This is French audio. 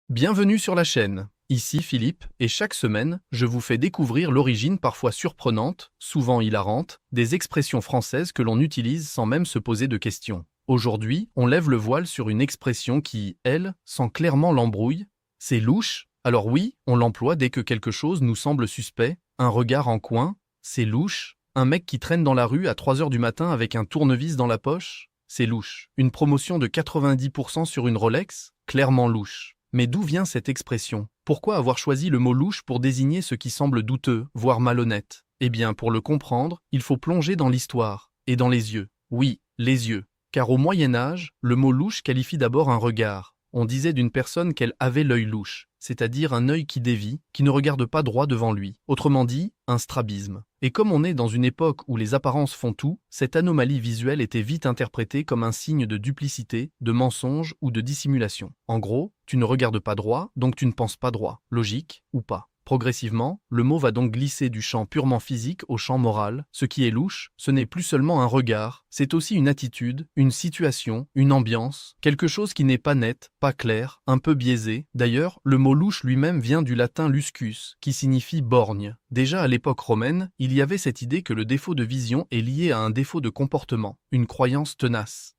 Bienvenue sur la chaîne. Ici Philippe, et chaque semaine, je vous fais découvrir l'origine parfois surprenante, souvent hilarante, des expressions françaises que l'on utilise sans même se poser de questions. Aujourd'hui, on lève le voile sur une expression qui, elle, sent clairement l'embrouille. C'est louche. Alors oui, on l'emploie dès que quelque chose nous semble suspect. Un regard en coin, c'est louche. Un mec qui traîne dans la rue à 3 heures du matin avec un tournevis dans la poche, c'est louche. Une promotion de 90% sur une Rolex, clairement louche. Mais d'où vient cette expression? Pourquoi avoir choisi le mot louche pour désigner ce qui semble douteux, voire malhonnête? Eh bien, pour le comprendre, il faut plonger dans l'histoire, et dans les yeux. Oui, les yeux. Car au Moyen-Âge, le mot louche qualifie d'abord un regard. On disait d'une personne qu'elle avait l'œil louche, c'est-à-dire un œil qui dévie, qui ne regarde pas droit devant lui. Autrement dit, un strabisme. Et comme on est dans une époque où les apparences font tout, cette anomalie visuelle était vite interprétée comme un signe de duplicité, de mensonge ou de dissimulation. En gros, tu ne regardes pas droit, donc tu ne penses pas droit, logique ou pas. Progressivement, le mot va donc glisser du champ purement physique au champ moral. Ce qui est louche, ce n'est plus seulement un regard, c'est aussi une attitude, une situation, une ambiance, quelque chose qui n'est pas net, pas clair, un peu biaisé. D'ailleurs, le mot louche lui-même vient du latin luscus, qui signifie borgne. Déjà à l'époque romaine, il y avait cette idée que le défaut de vision est lié à un défaut de comportement, une croyance tenace.